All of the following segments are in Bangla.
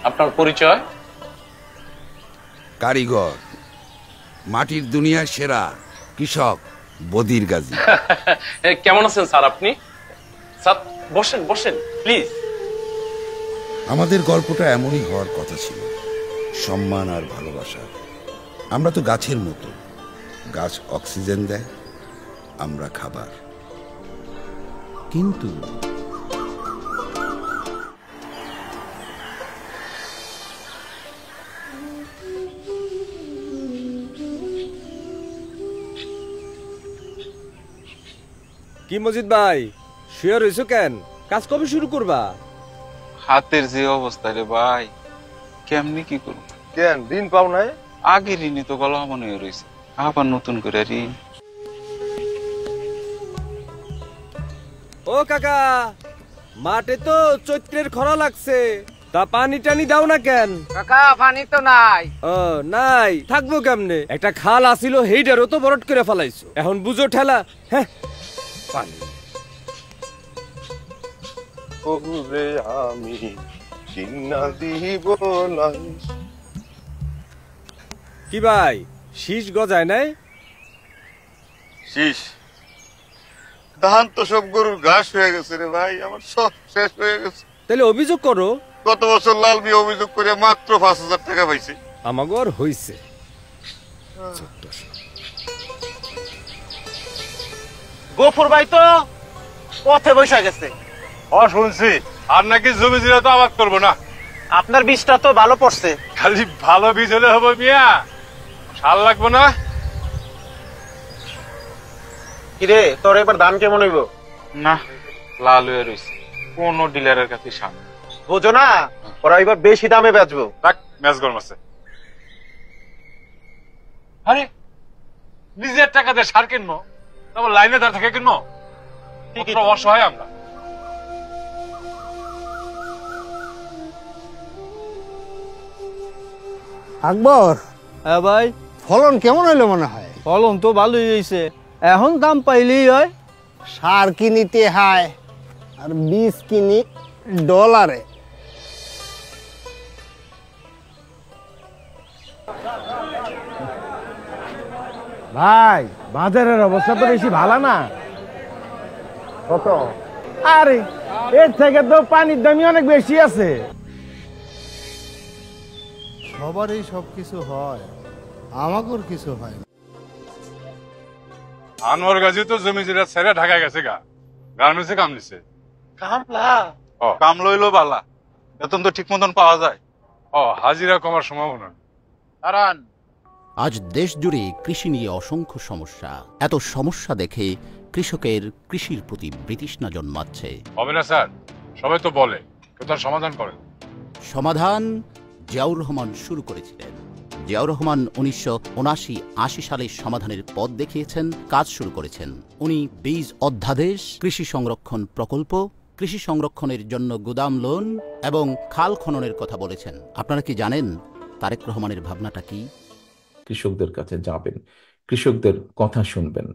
আপনার পরিচয়? কারিগর, মাটির দুনিয়ার সেরা কৃষক বদির গাজী। কেমন আছেন স্যার আপনি? স্যার বসেন বসেন প্লিজ। আমাদের গল্পটা এমনই হওয়ার কথা ছিল, সম্মান আর ভালোবাসা। আমরা তো গাছের মতো, গাছ অক্সিজেন দেয়, আমরা খাবার। কিন্তু কি মজিদ ভাই, শুয়ে রইছো কেন? কাজ কবে শুরু করবা? হাতের যে অবস্থা রে ভাই, কেমনি কি করব? কেন ঋণ পাও নাই? আগে ঋণই তো গলা মনে হয়ে রয়েছে, আবার নতুন করে ঋণ। ও কাকা, মাঠে তো চৈত্রের খরা লাগছে, তা পানি টানি দাও না কেন? কাকা পানি তো নাই। ও নাই, থাকবো কেমনে? একটা খাল আসিল, হেইডারও তো বরট করে ফেলাইছো, এখন বুঝো ঠেলা। হ্যাঁ পানি ওরে আমি চিন্না দিব নাই। কি ভাই, শীষ গজায় নাই? শীষ ধান তো সব গরুর ঘাস হয়ে গেছে রে ভাই, আমার সব শেষ হয়ে গেছে। তাহলে অভিযোগ করো। গত বছর লাল মিয়া অভিযোগ করে মাত্র 5,000 টাকা পাইছে। আমাগো আর হইছে। গফুর ভাই তো পথে বসে গেছে। শুনছি আর নাকি জমি জিরা তো আবাদ করবো না। আপনার বীজটা তো ভালো পড়ছে। খালি ভালো বীজ হলে হবে মিয়া, সার লাগবো না। কিরে তোর এবার দাম কেমন হইব? না, লাল হয়ে রয়েছে, কোন ডিলারের কাছে সামনে বুঝো না, ওরা এবার বেশি দামে বেচবো। ম্যাচ গরম আছে। আরে নিজের টাকা দিয়ে সার কিনবো, তারপর লাইনে দাঁড় থেকে কিনবো? অসহায় আমরা। আকবর, হ্যাঁ ভাই, ফলন কেমন হইলো মনে হয়? ফলন তো ভালোই হয়েছে, এখন দাম পাইলেই হয়। সার কিনিতে হায় আর বীজ কিনি ডলারে। ভাই বাজারের অবস্থা তো বেশি ভালো না। কত? আরে এর থেকে তো পানির দামই অনেক বেশি আছে। সবারই সবকিছু হয়, আমাগোর কিছু হয় না। আনোয়ার গাজী তো জমি জিরা ছেড়ে ঢাকায় গেছে গা, গার্মেন্টসে কাম দিছে। কামলা কাম লইলো বালা, বেতন তো ঠিক মতন পাওয়া যায়। হাজিরা কমার সম্ভাবনা। কারণ আজ দেশ জুড়ে কৃষি নিয়ে অসংখ্য সমস্যা। এত সমস্যা দেখে কৃষকের কৃষির প্রতি বিতৃষ্ণা জন্মাচ্ছে। হবে না স্যার, সবাই তো বলে, কেউ তার সমাধান করেন। সমাধান জিয়াউর রহমান শুরু করেছিলেন। জিয়াউর রহমান 1979-80 সালে সমাধানের পথ দেখিয়েছেন, কাজ শুরু করেছেন। উনি বীজ অধ্যাদেশ, কৃষি সংরক্ষণ প্রকল্প, কৃষি সংরক্ষণের জন্য গুদাম লোন এবং খাল খননের কথা বলেছেন। আপনারা কি জানেন তারেক রহমানের ভাবনাটা কি? কৃষকদের কাছে যাবেন, কৃষকদের কথা শুনবেন।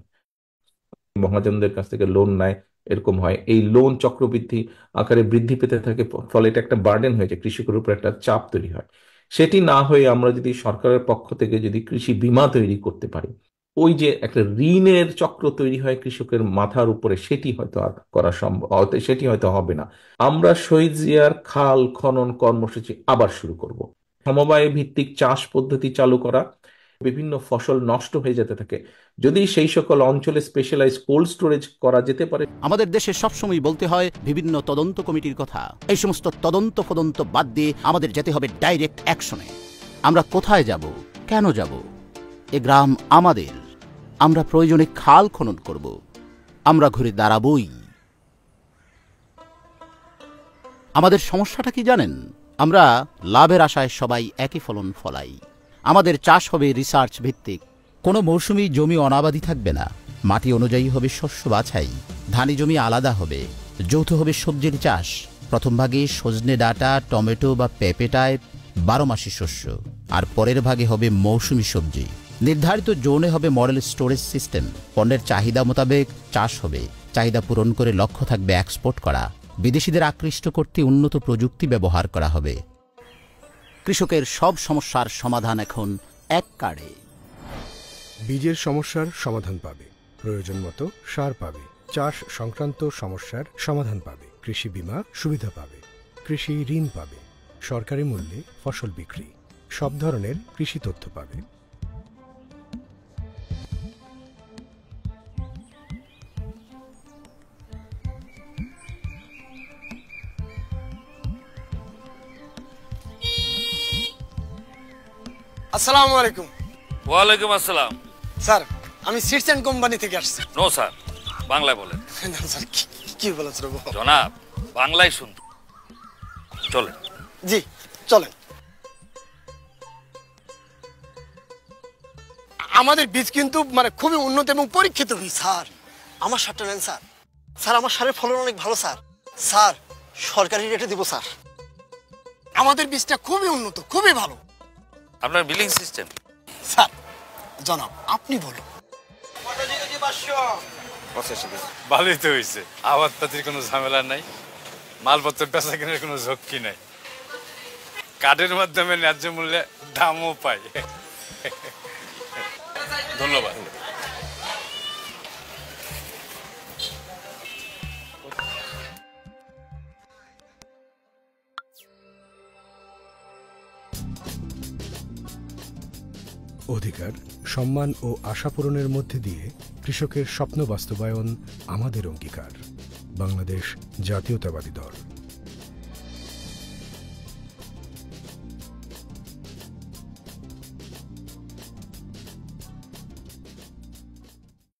মহাজনদের কাছ থেকে লোন নেয়, এরকম হয়, এই লোন চক্রবৃদ্ধি আকারে বৃদ্ধি পেতে থাকে, ফলে এটা একটা বার্ডেন হয়েছে, কৃষকের উপর একটা চাপ তৈরি হয়। সেটি না হয়ে আমরা যদি সরকারের পক্ষ থেকে যদি কৃষি বীমা তৈরি করতে পারি, ওই যে একটা ঋণের চক্র তৈরি হয় কৃষকের মাথার উপরে, সেটি হয়তো আর করা সম্ভব, সেটি হয়তো হবে না। আমরা শহীদ জিয়ার খাল খনন কর্মসূচি আবার শুরু করব। সমবায় ভিত্তিক চাষ পদ্ধতি চালু করা, বিভিন্ন ফসল নষ্ট হয়ে যেতে থাকে, যদি সেই সকল অঞ্চলে স্পেশালাইজ কোল্ড স্টোরেজ করা যেতে পারে। আমাদের দেশে সবসময় বলতে হয় বিভিন্ন তদন্ত কমিটির কথা। এই সমস্ত তদন্ত বাদ দিয়ে আমাদের যেতে হবে ডাইরেক্ট অ্যাকশনে। আমরা কোথায় যাব, কেন যাব? এ গ্রাম আমাদের, আমরা প্রয়োজনে খাল খনন করব, আমরা ঘুরে দাঁড়াবই। আমাদের সমস্যাটা কি জানেন? আমরা লাভের আশায় সবাই একই ফলন ফলাই। আমাদের চাষ হবে রিসার্চ ভিত্তিক। কোনো মৌসুমি জমি অনাবাদি থাকবে না, মাটি অনুযায়ী হবে শস্য বাছাই। ধানি জমি আলাদা হবে, যৌথ হবে সবজির চাষ। প্রথম ভাগে সজনে ডাঁটা, টমেটো বা পেঁপেটায় 12 মাসি শস্য, আর পরের ভাগে হবে মৌসুমি সবজি। নির্ধারিত জোনে হবে মডেল স্টোরেজ সিস্টেম। পণ্যের চাহিদা মোতাবেক চাষ হবে, চাহিদা পূরণ করে লক্ষ্য থাকবে এক্সপোর্ট করা। বিদেশিদের আকৃষ্ট করতে উন্নত প্রযুক্তি ব্যবহার করা হবে। কৃষকের সব সমস্যার সমাধান এখন এক কার্ডে। বীজের সমস্যার সমাধান পাবে, প্রয়োজন মতো সার পাবে, চাষ সংক্রান্ত সমস্যার সমাধান পাবে, কৃষি বীমা সুবিধা পাবে, কৃষি ঋণ পাবে, সরকারি মূল্যে ফসল বিক্রি, সব ধরনের কৃষি তথ্য পাবে। আসসালামু আলাইকুম। ওয়ালাইকুম আসসালাম। স্যার আমি সিটস এন্ড কোম্পানি থেকে আসছি। নো স্যার, বাংলায় বলেন। না স্যার, কি বলেন স্যার? জনাব, বাংলায় শুনতে চলেন। জি চলেন। আমাদের বীজ কিন্তু মানে খুবই উন্নত এবং পরীক্ষিত বীজ। স্যার আমার সারটা নেন স্যার। স্যার আমার সারের ফলন অনেক ভালো স্যার। স্যার সরকারি রেটে দিব স্যার। আমাদের বীজটা খুবই উন্নত, খুবই ভালো। আপনার বিলিং সিস্টেম? স্যার জনাব আপনি বলুন। ভালোই তো হয়েছে, আবাদপাতির কোনো ঝামেলা নাই, মালপত্র বেচা কেনার কোনো ঝক্কি নাই, কার্ডের মাধ্যমে ন্যায্য মূল্যে দামও পাই। ধন্যবাদ। অধিকার, সম্মান ও আশা পূরণের মধ্যে দিয়ে কৃষকের স্বপ্ন বাস্তবায়ন আমাদের অঙ্গীকার। বাংলাদেশ জাতীয়তাবাদী দল।